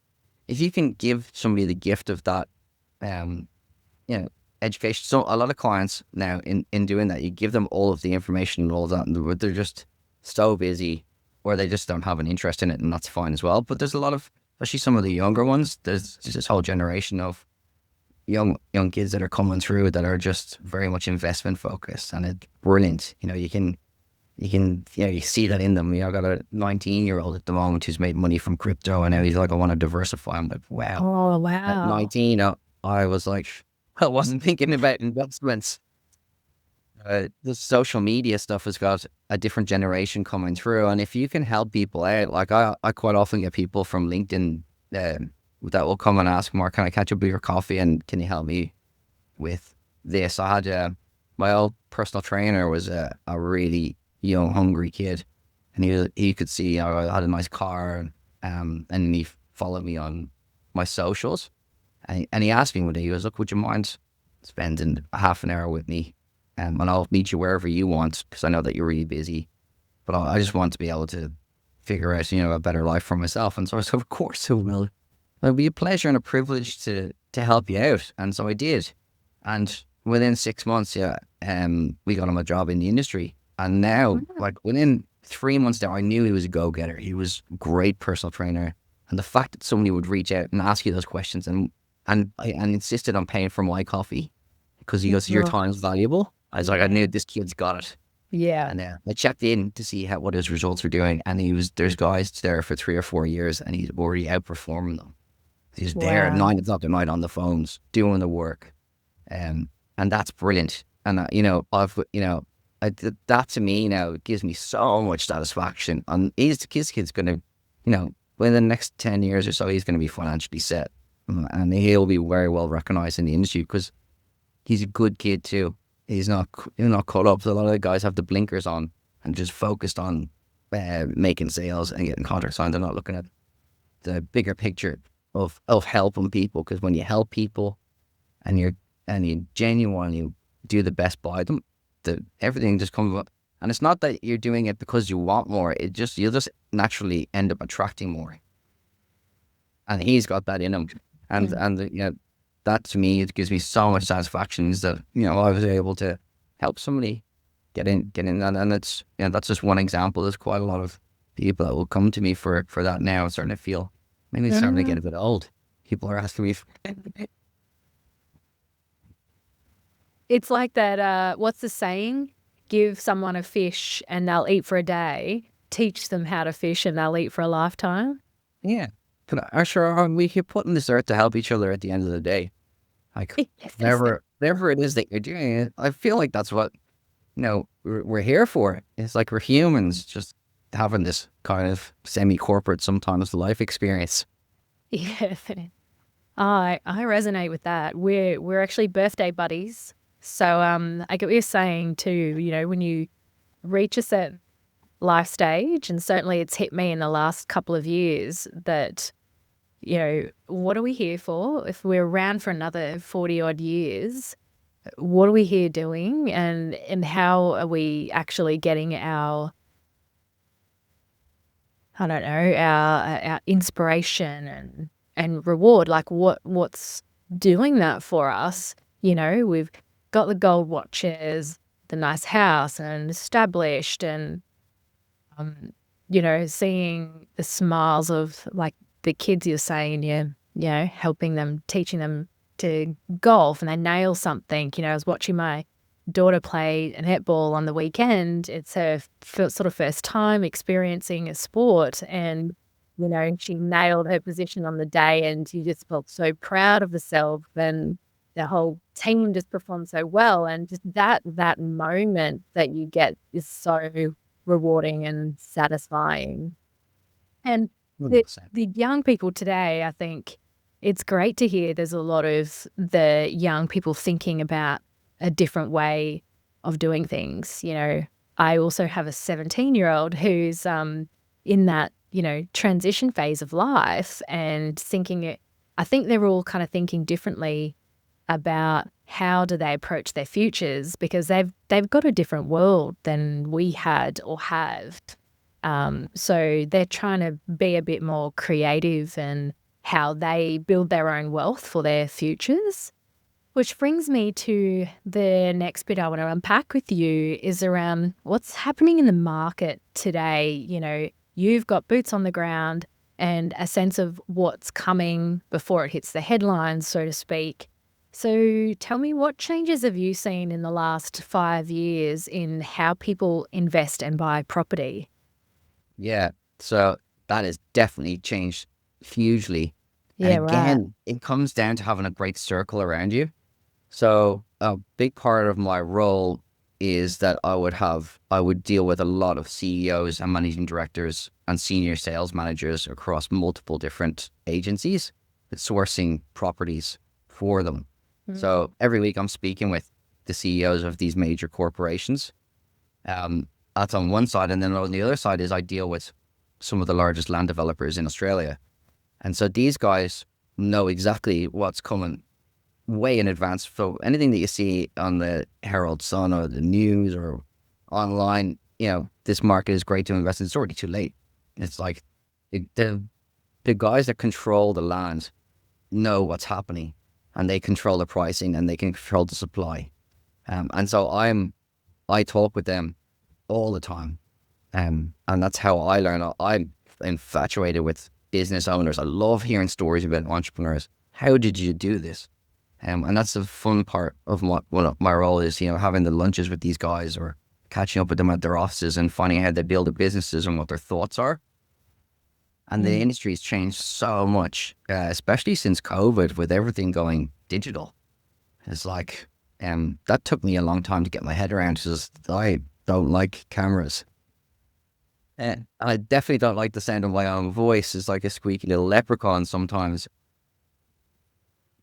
give somebody the gift of that, education. So a lot of clients now, in doing that, you give them all of the information and all of that, and they're just so busy, or they just don't have an interest in it, and that's fine as well. But there's a lot of, especially some of the younger ones, there's this whole generation of young kids that are coming through that are just very much investment focused, and it's brilliant. You see that in them. I got a 19-year-old at the moment who's made money from crypto, and now he's like, I want to diversify. I'm like, wow. Oh, At wow. 19, I was like, I wasn't thinking about investments. The social media stuff has got a different generation coming through, and if you can help people out, like I quite often get people from LinkedIn that will come and ask, Mark, can I catch up with your coffee, and can you help me with this? I had my old personal trainer was a really young, hungry kid, and he could see I had a nice car, and he followed me on my socials, and he asked me one day, he goes, look, would you mind spending a half an hour with me? And I'll meet you wherever you want, because I know that you're really busy, but I just want to be able to figure out, a better life for myself. And so I said, of course it will. It'll be a pleasure and a privilege to help you out. And so I did. And within 6 months, we got him a job in the industry. And now, like within 3 months now, I knew he was a go-getter. He was a great personal trainer. And the fact that somebody would reach out and ask you those questions and insisted on paying for my coffee, because he goes, your time's valuable. I was like, I knew this kid's got it. Yeah. And I checked in to see what his results were doing, and there's guys there for 3 or 4 years, and he's already outperforming them. He's there at Wow. 9 o'clock at night on the phones doing the work, and that's brilliant. And that to me now gives me so much satisfaction. And his kid's gonna, within the next 10 years or so, he's gonna be financially set, and he'll be very well recognized in the industry because he's a good kid too. He's not caught up. So a lot of the guys have the blinkers on and just focused on making sales and getting contracts signed. They're not looking at the bigger picture of helping people. Because when you help people and you genuinely do the best by them, everything just comes up. And it's not that you're doing it because you want more. You'll just naturally end up attracting more. And he's got that in him. And that to me, it gives me so much satisfaction is that, I was able to help somebody get in and it's, that's just one example. There's quite a lot of people that will come to me for that now. I'm starting to feel, maybe it's starting to get a bit old. People are asking me. It's like that, what's the saying? Give someone a fish and they'll eat for a day. Teach them how to fish and they'll eat for a lifetime. Yeah. We keep putting this earth to help each other at the end of the day. Like, whatever it is that you're doing, I feel like that's what, we're here for. It's like we're humans just having this kind of semi-corporate, sometimes life experience. Yeah. I resonate with that. We're actually birthday buddies. So I get what you're saying too, when you reach a certain life stage, and certainly it's hit me in the last couple of years that, what are we here for? If we're around for another 40 odd years, what are we here doing? And how are we actually getting our, I don't know, our inspiration and reward? Like what's doing that for us? We've got the gold watches, the nice house and established and, seeing the smiles of like the kids you're saying, helping them, teaching them to golf and they nail something. I was watching my daughter play netball on the weekend. It's her sort of first time experiencing a sport and, she nailed her position on the day and she just felt so proud of herself and the whole team just performed so well. And just that moment that you get is so rewarding and satisfying. And the young people today, I think it's great to hear there's a lot of the young people thinking about a different way of doing things. I also have a 17-year-old who's in that, transition phase of life and thinking I think they're all kind of thinking differently about how do they approach their futures because they've got a different world than we had or have. So they're trying to be a bit more creative in how they build their own wealth for their futures. Which brings me to the next bit I want to unpack with you is around what's happening in the market today. You've got boots on the ground and a sense of what's coming before it hits the headlines, so to speak. So tell me, what changes have you seen in the last 5 years in how people invest and buy property? Yeah, so that has definitely changed hugely. Yeah, And again, it comes down to having a great circle around you. So a big part of my role is that I would deal with a lot of CEOs and managing directors and senior sales managers across multiple different agencies, sourcing properties for them. So every week I'm speaking with the CEOs of these major corporations. That's on one side. And then on the other side is I deal with some of the largest land developers in Australia. And so these guys know exactly what's coming way in advance. So anything that you see on the Herald Sun or the news or online, this market is great to invest in. It's already too late. It's like the guys that control the land know what's happening and they control the pricing and they can control the supply. And so I talk with them all the time. And that's how I learn. I'm infatuated with business owners. I love hearing stories about entrepreneurs. How did you do this? And that's the fun part of what my role is, having the lunches with these guys or catching up with them at their offices and finding out how they build their businesses and what their thoughts are. And the industry has changed so much, especially since COVID with everything going digital. It's like, that took me a long time to get my head around because I don't like cameras. And I definitely don't like the sound of my own voice. It's like a squeaky little leprechaun sometimes.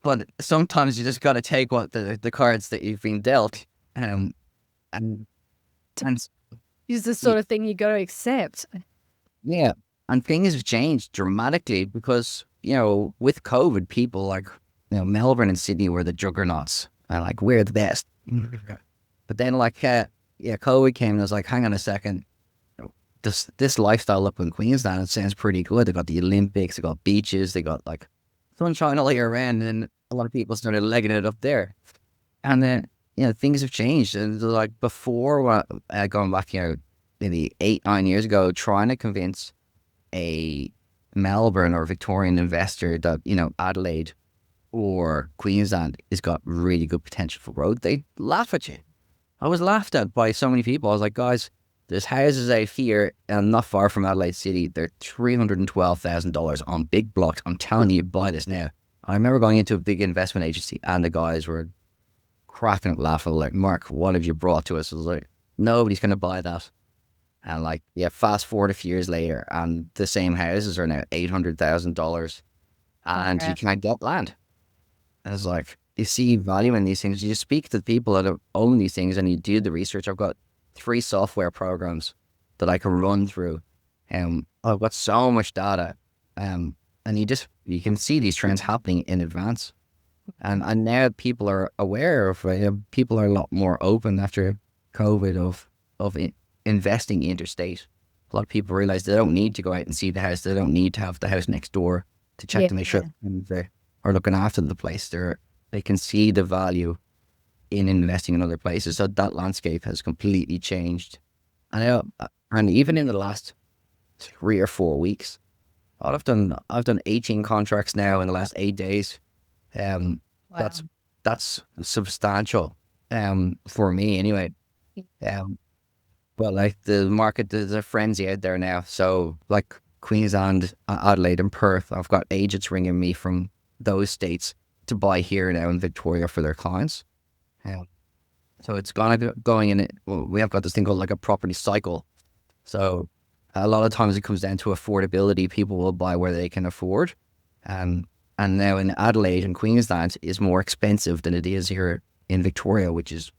But sometimes you just got to take what the cards that you've been dealt. And It's the sort of thing you got to accept. Yeah. And things have changed dramatically because, with COVID, people like, Melbourne and Sydney were the juggernauts and like, we're the best. But then yeah, COVID came and I was like, hang on a second. This lifestyle up in Queensland, it sounds pretty good. They got the Olympics, they got beaches, they got like sunshine all year round, and a lot of people started legging it up there. And then, things have changed. And like before, going back, maybe 8, 9 years ago, trying to convince a Melbourne or Victorian investor that, Adelaide or Queensland has got really good potential for growth, they laugh at you. I was laughed at by so many people. I was like, guys, there's houses out here and not far from Adelaide City. They're $312,000 on big blocks. I'm telling you, buy this now. I remember going into a big investment agency and the guys were cracking up laughing, like, Mark, what have you brought to us? I was like, nobody's going to buy that. And like, yeah, fast forward a few years later and the same houses are now $800,000 and you Yeah. can't get land. And it's like, you see value in these things. You speak to the people that own these things and you do the research. I've got 3 software programs that I can run through. I've got so much data. And you can see these trends happening in advance. And now people are aware of it. People are a lot more open after COVID of investing interstate. A lot of people realize they don't need to go out and see the house. They don't need to have the house next door to check Yeah. to make sure they are looking after the place. They can see the value in investing in other places. So that landscape has completely changed. And even in the last 3 or 4 weeks, I've done 18 contracts now in the last 8 days. Um, Wow. that's substantial. For me anyway. Um, but like the market, there's a frenzy out there now. So like Queensland, Adelaide, and Perth, I've got agents ringing me from those states to buy here now in Victoria for their clients. Um, so it's going in it. Well, we have got this thing called like a property cycle. So a lot of times it comes down to affordability. People will buy where they can afford. And now in Adelaide and Queensland is more expensive than it is here in Victoria, which is,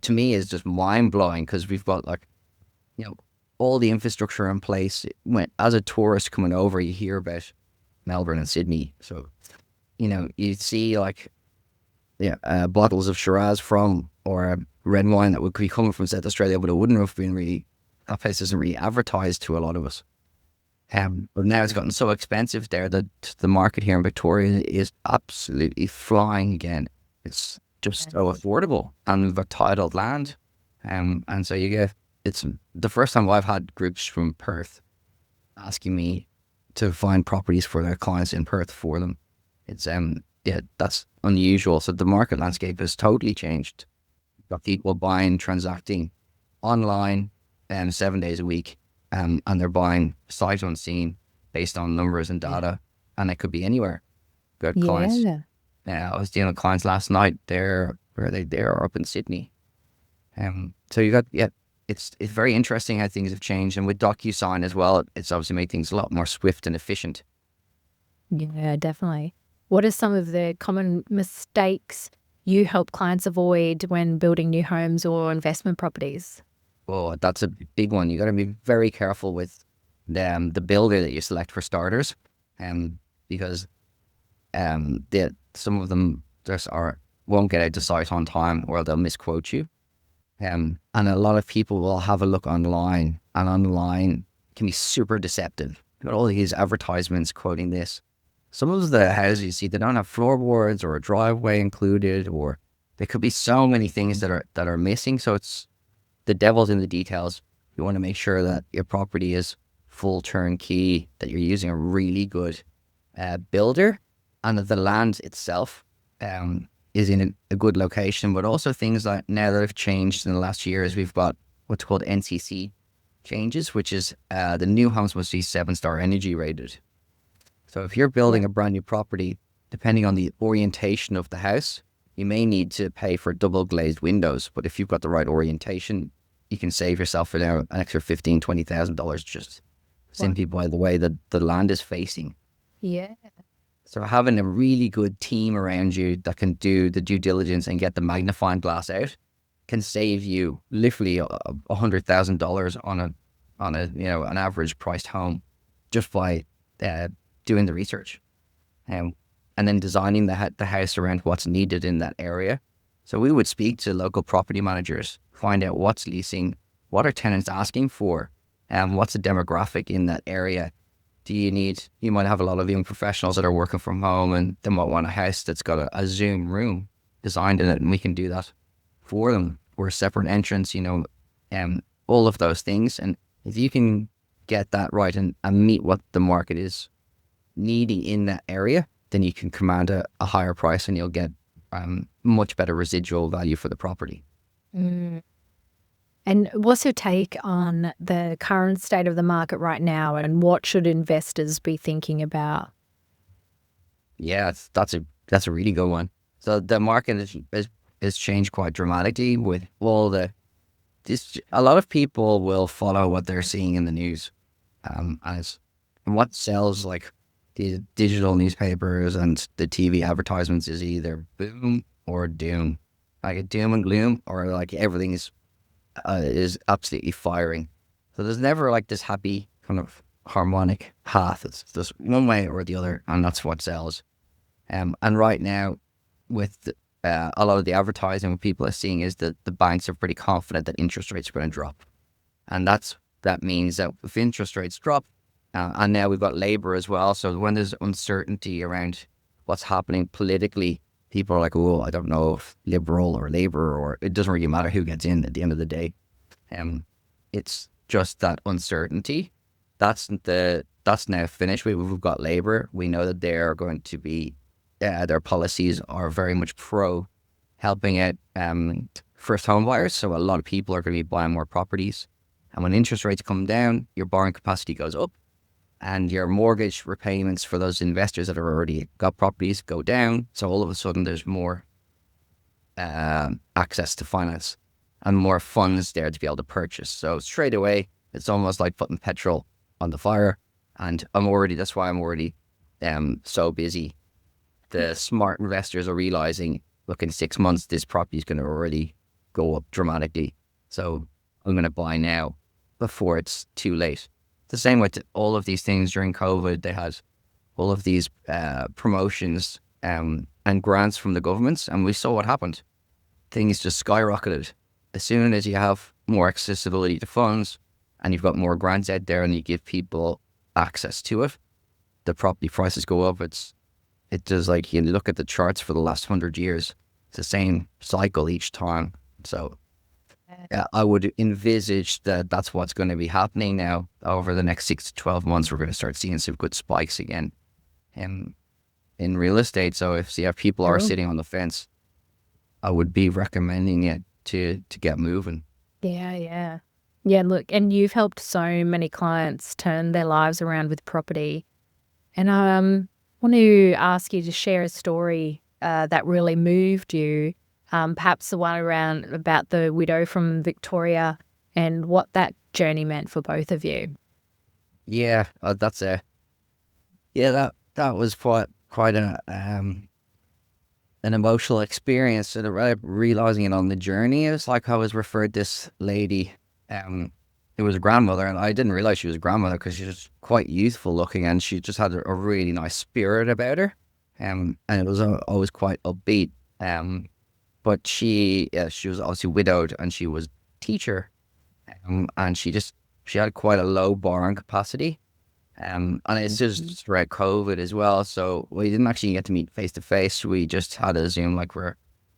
to me, is just mind blowing because we've got like, all the infrastructure in place. As a tourist coming over, you hear about Melbourne and Sydney. So, you see like, bottles of Shiraz or red wine that would be coming from South Australia, but it wouldn't have been really, that place isn't really advertised to a lot of us. But now it's gotten so expensive there that the market here in Victoria is absolutely flying again. It's just so affordable and we've got titled land. And so it's the first time I've had groups from Perth asking me to find properties for their clients in Perth for them. It's, that's unusual. So the market landscape has totally changed. You've got people buying, transacting online 7 days a week. And they're buying sight unseen based on numbers and data, and it could be anywhere. Good clients. Yeah. I was dealing with clients last night. Where are they? They're up in Sydney. So you got it's very interesting how things have changed, and with DocuSign as well, it's obviously made things a lot more swift and efficient. Yeah, definitely. What are some of the common mistakes you help clients avoid when building new homes or investment properties? Oh, that's a big one. You got to be very careful with the builder that you select for starters, because some of them won't get out to site on time or they'll misquote you. And a lot of people will have a look online, and online can be super deceptive. You've got all these advertisements quoting this. Some of the houses you see, they don't have floorboards or a driveway included, or there could be so many things that are missing. So it's the devil's in the details. You want to make sure that your property is full turnkey, that you're using a really good builder, and that the land itself is in a good location. But also things like now that have changed in the last year is we've got what's called NCC changes, which is the new homes must be 7-star energy rated. So if you're building a brand new property, depending on the orientation of the house, you may need to pay for double glazed windows. But if you've got the right orientation, you can save yourself an extra $15,000, $20,000 just simply by the way that the land is facing. Yeah. So having a really good team around you that can do the due diligence and get the magnifying glass out can save you literally $100,000 on an average priced home just by doing the research, and then designing the house around what's needed in that area. So we would speak to local property managers find out what's leasing, what are tenants asking for, and what's the demographic in that area. You might have a lot of young professionals that are working from home and they might want a house that's got a Zoom room designed in it, and we can do that for them. We're a separate entrance, all of those things. And if you can get that right and meet what the market is needing in that area, then you can command a higher price and you'll get much better residual value for the property. Mm. And what's your take on the current state of the market right now, and what should investors be thinking about? Yeah, that's a really good one. So the market has changed quite dramatically with all a lot of people will follow what they're seeing in the news, and what sells, like the digital newspapers and the TV advertisements, is either boom or doom, like a doom and gloom, or like everything is absolutely firing. So there's never like this happy kind of harmonic path. It's just one way or the other, and that's what sells. And right now, with a lot of the advertising people are seeing is that the banks are pretty confident that interest rates are going to drop, and that means that if interest rates drop, and now we've got labor as well. So when there's uncertainty around what's happening politically, people are like, "Oh, I don't know if Liberal or Labour, or it doesn't really matter who gets in at the end of the day." It's just that uncertainty. That's now finished. We've got Labour. We know that they are going to be, their policies are very much pro helping out first home buyers. So a lot of people are going to be buying more properties. And when interest rates come down, your borrowing capacity goes up, and your mortgage repayments for those investors that have already got properties go down. So all of a sudden there's more access to finance and more funds there to be able to purchase. So straight away, it's almost like putting petrol on the fire. And that's why I'm already so busy. The smart investors are realizing, look, in 6 months, this property is going to already go up dramatically. So I'm going to buy now before it's too late. The same with all of these things during COVID. They had all of these promotions and grants from the governments, and we saw what happened. Things just skyrocketed. As soon as you have more accessibility to funds and you've got more grants out there and you give people access to it, the property prices go up. It does, like, you look at the charts for the last 100 years, it's the same cycle each time. So yeah, I would envisage that that's what's going to be happening now over the next 6 to 12 months. We're going to start seeing some good spikes again in real estate. So if people are sitting on the fence, I would be recommending it to get moving. Yeah. Look, and you've helped so many clients turn their lives around with property. And I want to ask you to share a story that really moved you. Perhaps the one around about the widow from Victoria and what that journey meant for both of you. Yeah, that was quite an emotional experience, and realizing it on the journey. It was like I was referred this lady, it was a grandmother, and I didn't realize she was a grandmother because she was quite youthful looking, and she just had a really nice spirit about her, and it was always quite upbeat. But she was obviously widowed, and she was a teacher, and she had quite a low borrowing capacity. And it's just throughout COVID as well. So we didn't actually get to meet face to face. We just had a Zoom like we're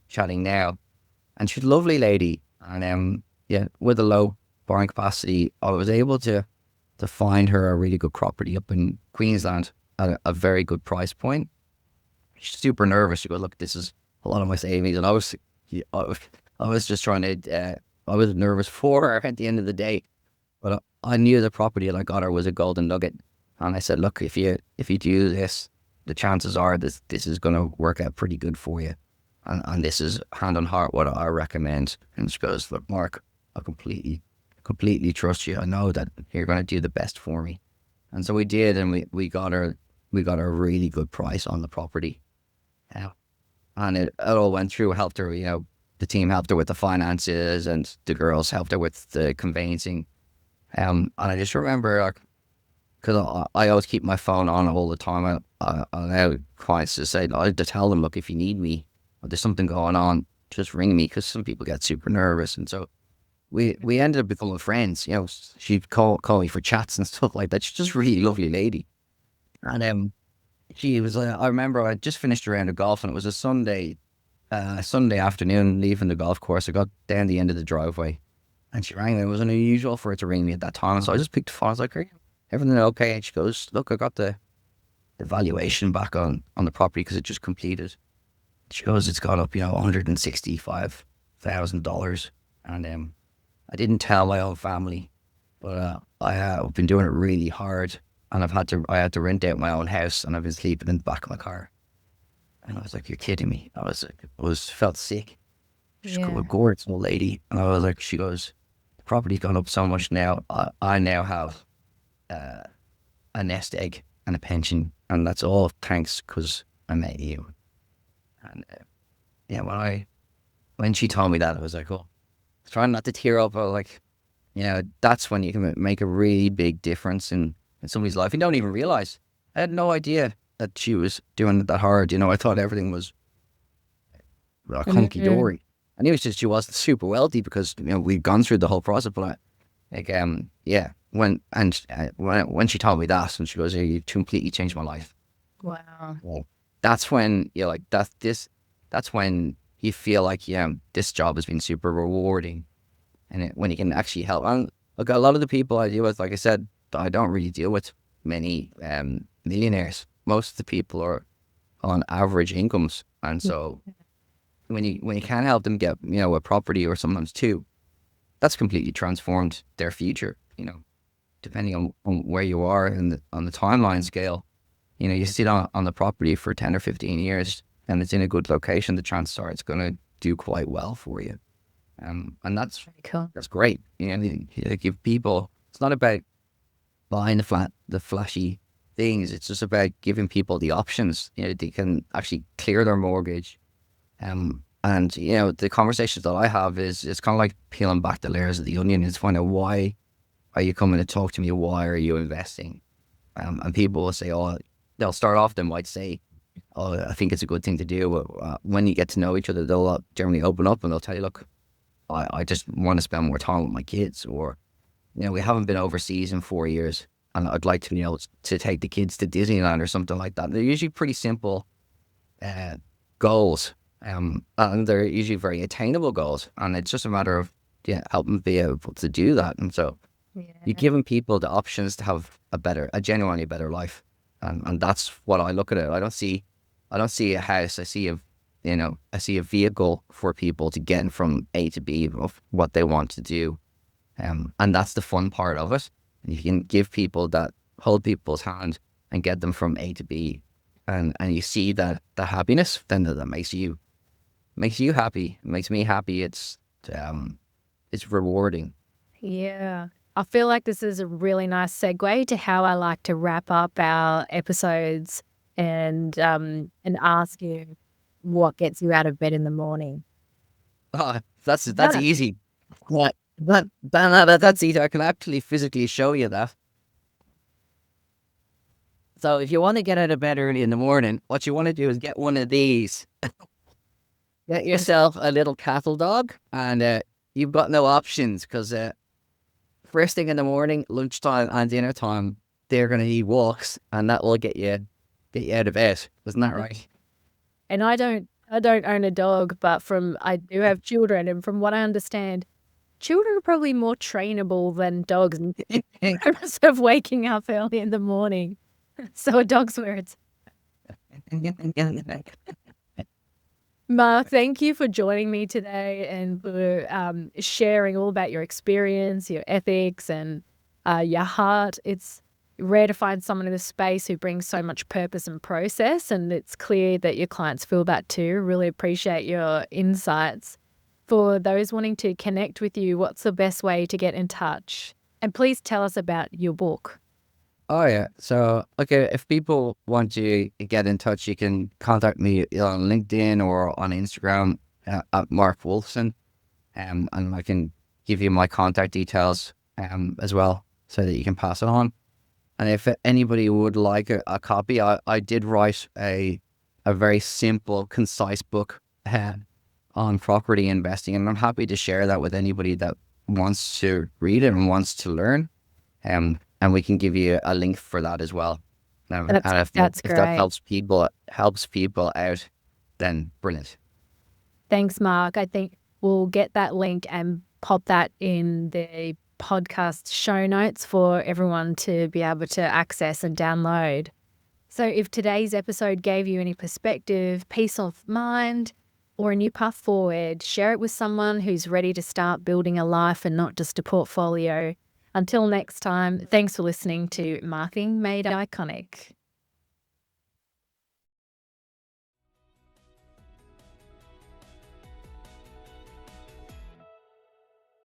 chatting now. And she's a lovely lady. And with a low borrowing capacity, I was able to find her a really good property up in Queensland at a very good price point. She's super nervous. She goes, "Look, this is a lot of my savings." And I was just trying to, I was nervous for her at the end of the day. But I knew the property that I got her was a golden nugget. And I said, "Look, if you do this, the chances are this is going to work out pretty good for you. And this is hand on heart what I recommend." And she goes, "Look, Mark, I completely trust you. I know that you're going to do the best for me." And so we did, and we got her a really good price on the property. And it all went through, helped her, the team helped her with the finances, and the girls helped her with the conveyancing. And I just remember, because I always keep my phone on all the time. I allow clients to say, I to tell them, "Look, if you need me, or there's something going on, just ring me," because some people get super nervous. And so we ended up becoming friends. You know, she'd call me for chats and stuff like that. She's just a really lovely lady. And she was. I remember I just finished a round of golf, and it was a Sunday afternoon, leaving the golf course. I got down the end of the driveway, and she rang me. It was unusual for her to ring me at that time, so I just picked the phone. I was like, "Are everything okay?" And she goes, "Look, I got the valuation back on the property because it just completed." She goes, "It's gone up, $165,000." And I didn't tell my own family, but I've been doing it really hard, and I had to rent out my own house, and I've been sleeping in the back of my car. And I was like, "You're kidding me." Felt sick. She's a Yeah. gorgeous old lady, and I was like, she goes, "The property's gone up so much now. I now have uh, a nest egg and a pension, and that's all thanks because I met you." And yeah, when she told me that, I was like, "Oh," trying not to tear up. I was like, that's when you can make a really big difference in somebody's life. You don't even realize. I had no idea that she was doing it that hard. I thought everything was hunky Mhm. dory. I knew it's just she wasn't super wealthy because we'd gone through the whole process. But yeah, when she told me that, and she goes, "Yeah, you completely changed my life." Wow. Well, that's when you're like, that's when you feel like, this job has been super rewarding, and when you can actually help. And look, a lot of the people I deal with, like I said, I don't really deal with many millionaires. Most of the people are on average incomes, and so when you can help them get a property, or sometimes two, that's completely transformed their future. Depending on where you are on the timeline scale. You sit on the property for 10 or 15 years, and it's in a good location, the chances are it's going to do quite well for you. And Very cool. that's great. You give people, it's not about buying the flashy things. It's just about giving people the options. They can actually clear their mortgage. And the conversations that I have is it's kind of like peeling back the layers of the onion. Is find out, why are you coming to talk to me? Why are you investing? And people will say, "Oh," they'll start off. They might say, "Oh, I think it's a good thing to do." When you get to know each other, they'll generally open up and they'll tell you, "Look, I just want to spend more time with my kids," or we haven't been overseas in 4 years, and I'd like to be able to take the kids to Disneyland or something like that. They're usually pretty simple uh, goals, and they're usually very attainable goals, and it's just a matter of helping them be able to do that. And so you're Yeah. giving people the options to have a genuinely better life, and that's what I look at it. I don't see a house. I see a vehicle for people to get from A to B of what they want to do, and that's the fun part of it. And you can give people that, hold people's hand, and get them from A to B, and you see that the happiness, then that makes you happy. It makes me happy. It's rewarding. Yeah. I feel like this is a really nice segue to how I like to wrap up our episodes and ask you what gets you out of bed in the morning. That's Yeah. easy. What? That's easy. I can actually physically show you that. So if you want to get out of bed early in the morning, what you want to do is get one of these. Get yourself a little cattle dog, and you've got no options because first thing in the morning, lunchtime, and dinner time, they're going to need walks, and that will get you out of bed. Isn't that right? And I don't own a dog, but I do have children, and from what I understand, children are probably more trainable than dogs in terms of waking up early in the morning. So a dog's where it's. Ma, thank you for joining me today and for sharing all about your experience, your ethics, and your heart. It's rare to find someone in this space who brings so much purpose and process, and it's clear that your clients feel that too. Really appreciate your insights. For those wanting to connect with you, what's the best way to get in touch? And please tell us about your book. Oh yeah. So okay, if people want to get in touch, you can contact me on LinkedIn or on Instagram at Marc Woolfson, and I can give you my contact details as well, so that you can pass it on. And if anybody would like a copy, I did write a very simple, concise book on property investing, and I'm happy to share that with anybody that wants to read it and wants to learn, and we can give you a link for that as well. And That's if that great. helps people out, then brilliant. Thanks, Mark. I think we'll get that link and pop that in the podcast show notes for everyone to be able to access and download. So if today's episode gave you any perspective, peace of mind, or a new path forward, share it with someone who's ready to start building a life and not just a portfolio. Until next time, thanks for listening to Marketing Made Iconic.